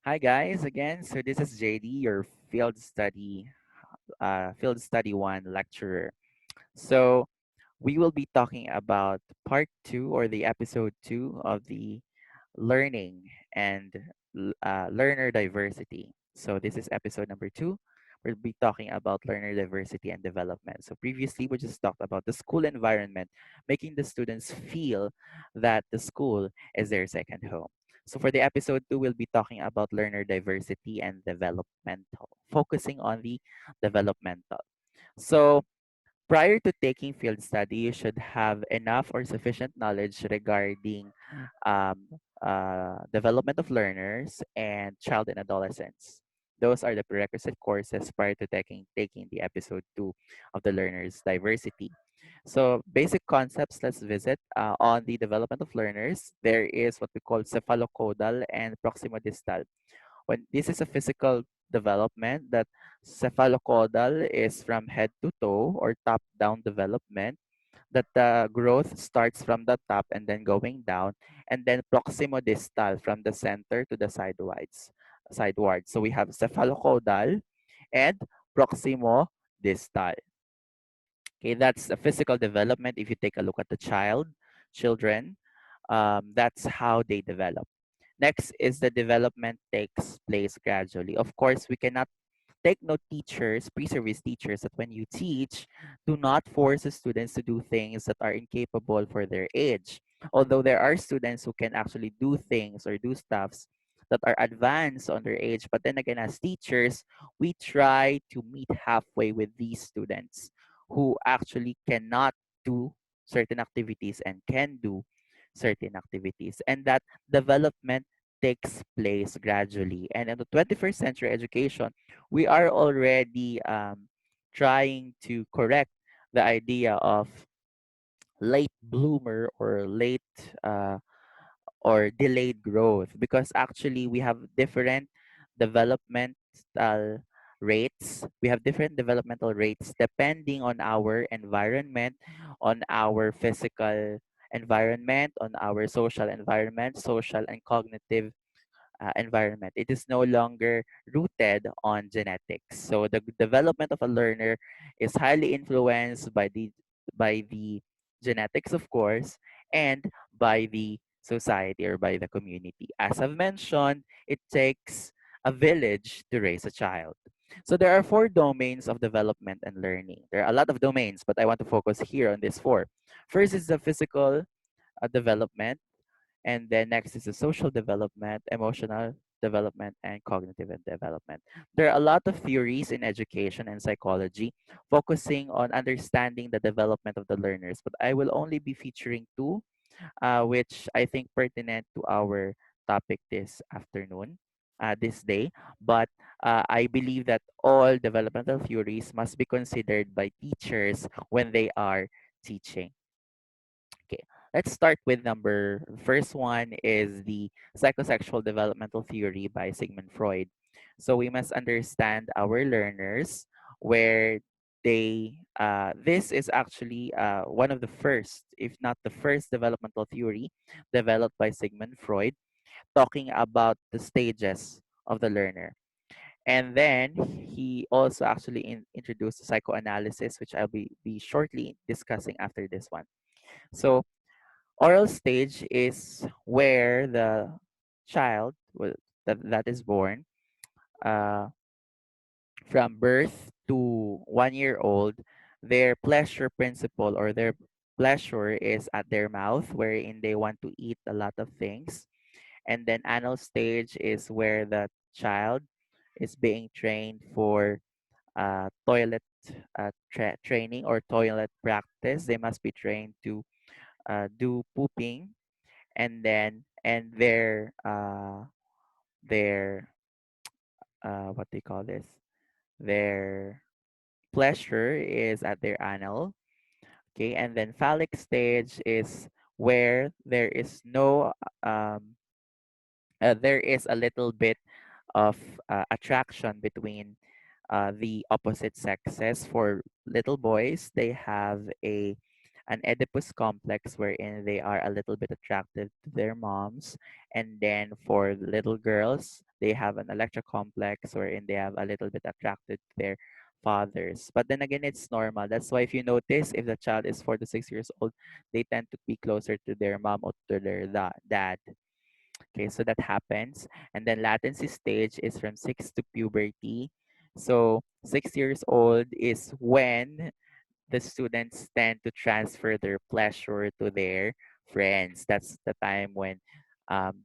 Hi guys, again. So this is JD, your field study one lecturer. So we will be talking about part two or the episode two of the learning and learner diversity. So this is episode number two. We'll be talking about learner diversity and development. So previously we just talked about the school environment, making the students feel that the school is their second home. So for the episode two, we'll be talking about learner diversity and developmental, focusing on the developmental. So prior to taking field study, you should have enough or sufficient knowledge regarding um, development of learners and child and adolescents. Those are the prerequisite courses prior to taking the episode two of the learners diversity. So basic concepts, let's visit. On the development of learners, there is what we call cephalocaudal and proximodistal. When this is a physical development, that cephalocaudal is from head to toe or top down development, that the growth starts from the top and then going down, and then proximodistal from the center to the sidewards. So we have cephalocaudal and proximodistal. Okay, that's a physical development. If you take a look at the children, that's how they develop. Next is the development takes place gradually. Of course, we cannot take note teachers, pre-service teachers, that when you teach, do not force the students to do things that are incapable for their age. Although there are students who can actually do things or do stuffs that are advanced on their age, but then again, as teachers, we try to meet halfway with these students who actually cannot do certain activities and can do certain activities. And that development takes place gradually. And in the 21st century education, we are already trying to correct the idea of late bloomer or late uh, or delayed growth, because actually we have different developmental rates. We have different developmental rates depending on our environment, on our physical environment, on our social environment, social and cognitive environment. It is no longer rooted on genetics. So the development of a learner is highly influenced by the genetics, of course, and by the society or by the community. As I've mentioned, it takes a village to raise a child. So there are four domains of development and learning. There are a lot of domains, but I want to focus here on these four. First is the physical development, and then next is the social development, emotional development, and cognitive and development. There are a lot of theories in education and psychology focusing on understanding the development of the learners, but I will only be featuring two, which I think pertinent to our topic this afternoon, this day. But I believe that all developmental theories must be considered by teachers when they are teaching. Okay, let's start with number first one is the psychosexual developmental theory by Sigmund Freud. So we must understand our learners where this is actually one of the first, if not the first developmental theory developed by Sigmund Freud, talking about the stages of the learner. And then he also actually introduced psychoanalysis, which be shortly discussing after this one. So oral stage is where the child that is born, uh, from birth to 1 year old, their pleasure principle or their pleasure is at their mouth, wherein they want to eat a lot of things. And then anal stage is where the child is being trained for toilet training or toilet practice. They must be trained to do pooping, and then and their what they call this, their pleasure is at their anal. Okay, and then phallic stage is where there is a little bit of attraction between the opposite sexes. For little boys, they have a an Oedipus complex wherein they are a little bit attracted to their moms. And then for little girls, they have an Electra complex wherein they have a little bit attracted to their fathers. But then again, it's normal. That's why if you notice, if the child is 4 to 6 years old, they tend to be closer to their mom or to their dad. Okay, so that happens. And then latency stage is from 6 to puberty. So 6 years old is when the students tend to transfer their pleasure to their friends. That's the time when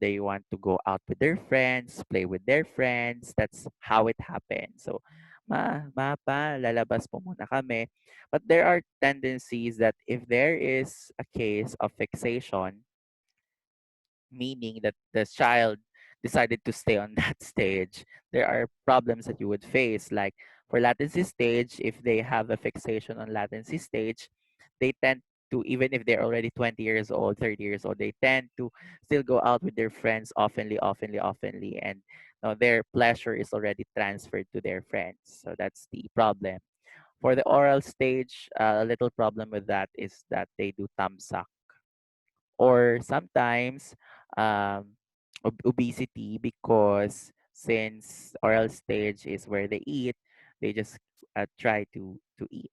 they want to go out with their friends, play with their friends. That's how it happens. So, pa, lalabas po muna kami. But there are tendencies that if there is a case of fixation, meaning that the child decided to stay on that stage, there are problems that you would face. Like for latency stage, if they have a fixation on latency stage, they tend to, even if they're already 20 years old, 30 years old, they tend to still go out with their friends oftenly. And their pleasure is already transferred to their friends. So that's the problem. For the oral stage, a little problem with that is that they do thumbs or sometimes obesity because since oral stage is where they eat, they just try to eat.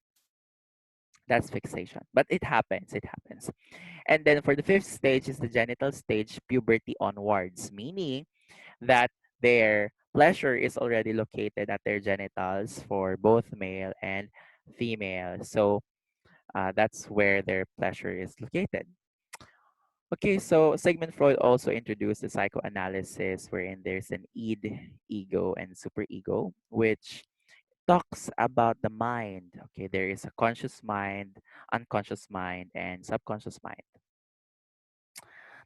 That's fixation, but it happens. And then for the fifth stage is the genital stage, puberty onwards, meaning that their pleasure is already located at their genitals for both male and female. So that's where their pleasure is located. Okay, so Sigmund Freud also introduced the psychoanalysis wherein there's an id, ego, and superego, which talks about the mind. Okay, there is a conscious mind, unconscious mind, and subconscious mind.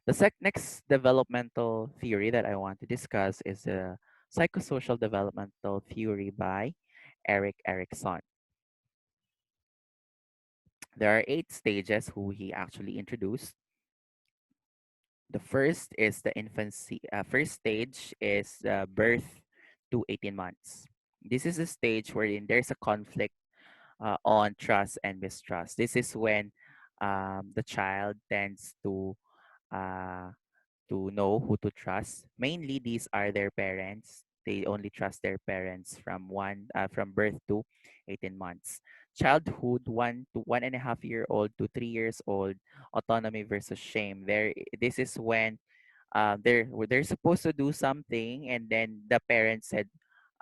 The next developmental theory that I want to discuss is the psychosocial developmental theory by Eric Erikson. There are 8 stages who he actually introduced. The first is the infancy. First stage is birth to 18 months. This is a stage wherein there's a conflict on trust and mistrust. This is when the child tends uh, to know who to trust. Mainly, these are their parents. They only trust their parents from birth to 18 months. Childhood, 1 to 1.5 year old to 3 years old, autonomy versus shame. This is when they're supposed to do something, and then the parents said,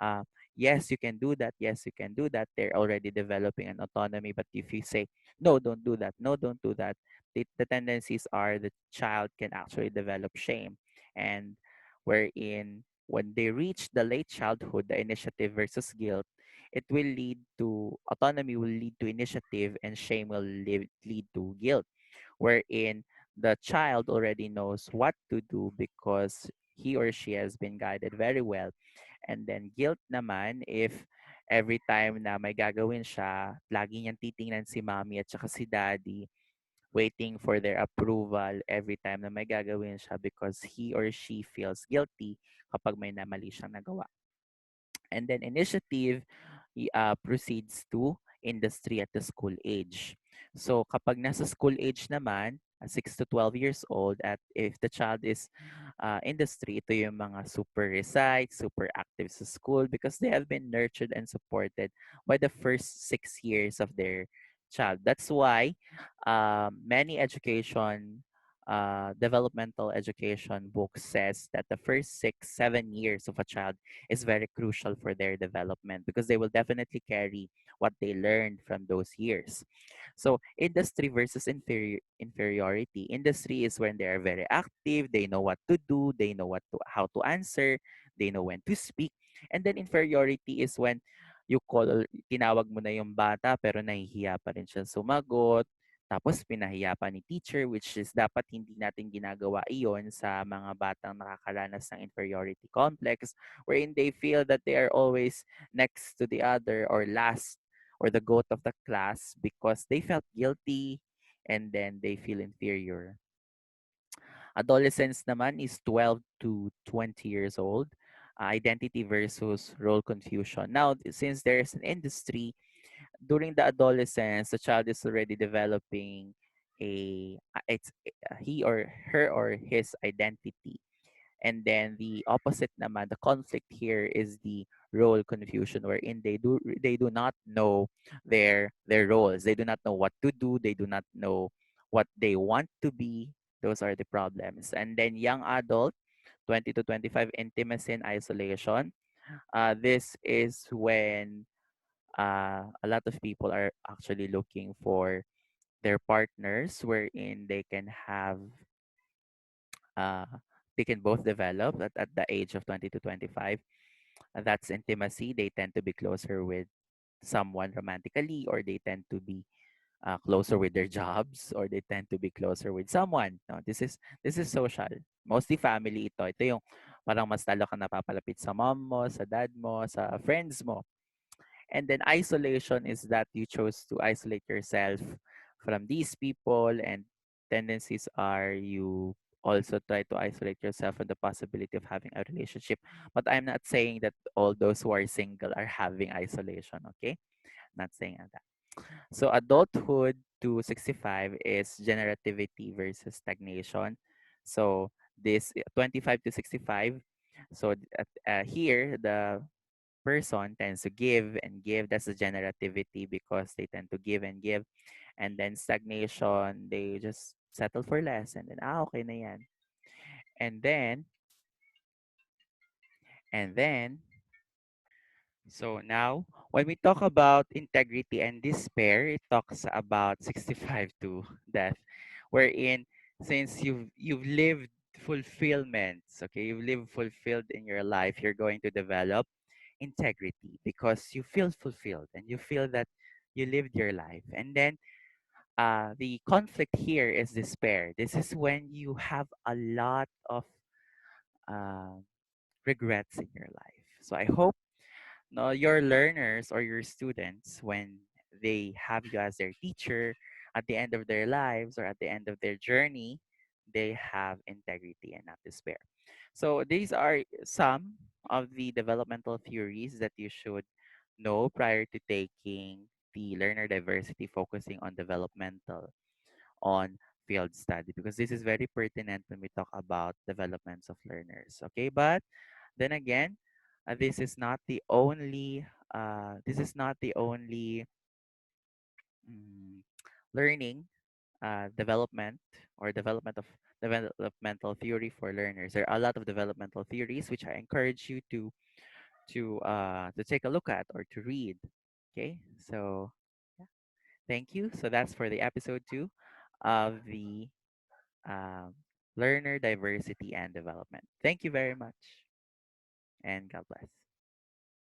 uh, yes, you can do that, yes, you can do that. They're already developing an autonomy. But if you say, no, don't do that, no, don't do that, the tendencies are the child can actually develop shame. And wherein when they reach the late childhood, the initiative versus guilt, it will lead to autonomy, will lead to initiative, and shame will lead to guilt, wherein the child already knows what to do because he or she has been guided very well. And then guilt naman, if every time na may gagawin siya, lagi niyang titingnan si mommy at saka si daddy, waiting for their approval every time na may gagawin siya because he or she feels guilty kapag may namali siyang nagawa. And then initiative proceeds to industry at the school age. So kapag nasa school age naman, 6 to 12 years old, at if the child is industry, ito yung mga super recite, super active sa school because they have been nurtured and supported by the first 6 years of their child. That's why many developmental education books says that the first 6, 7 years of a child is very crucial for their development because they will definitely carry what they learned from those years. So industry versus inferiority. Industry is when they are very active, they know what to do, they know how to answer, they know when to speak. And then inferiority is when tinawag mo na yung bata pero nahihiya pa rin siya sumagot. Tapos pinahiya pa ni teacher, which is dapat hindi natin ginagawa iyon sa mga batang nakakaranas ng inferiority complex wherein they feel that they are always next to the other or last or the goat of the class because they felt guilty and then they feel inferior. Adolescence naman is 12 to 20 years old. Identity versus role confusion. Now, since there's an industry, during the adolescence, the child is already developing it's he or her or his identity. And then the opposite naman, the conflict here is the role confusion, wherein they do not know their roles. They do not know what to do. They do not know what they want to be. Those are the problems. And then young adult, 20 to 25, intimacy and isolation. This is when a lot of people are actually looking for their partners, wherein uh, they can both develop at the age of 20 to 25. That's intimacy. They tend to be closer with someone romantically, or they tend to be closer with their jobs, or they tend to be closer with someone. No, this is social. Mostly family ito. Ito yung parang mas lalo ka napapalapit sa mom mo, sa dad mo, sa friends mo. And then isolation is that you chose to isolate yourself from these people, and tendencies are you also try to isolate yourself from the possibility of having a relationship. But I'm not saying that all those who are single are having isolation, okay? Not saying that. So adulthood to 65 is generativity versus stagnation. So this 25 to 65. So here the person tends to give and give. That's the generativity, because they tend to give and give. And then stagnation, they just settle for less. And then, okay na yan. And then, and then, so now, when we talk about integrity and despair, it talks about 65 to death, wherein since you've lived fulfillments, okay, you've lived fulfilled in your life, you're going to develop integrity because you feel fulfilled and you feel that you lived your life. And then the conflict here is despair. This is when you have a lot of uh, regrets in your life. So I hope no, your learners or your students, when they have you as their teacher at the end of their lives or at the end of their journey, they have integrity and not despair. So these are some of the developmental theories that you should know prior to taking the learner diversity, focusing on developmental on field study, because this is very pertinent when we talk about developments of learners. Okay, but then again, this is not the only mm, learning development or development of developmental theory for learners. There are a lot of developmental theories which I encourage you to take a look at or to read. Okay, so yeah, thank you. So that's for the episode 2 of the um, learner diversity and development. Thank you very much, and God bless.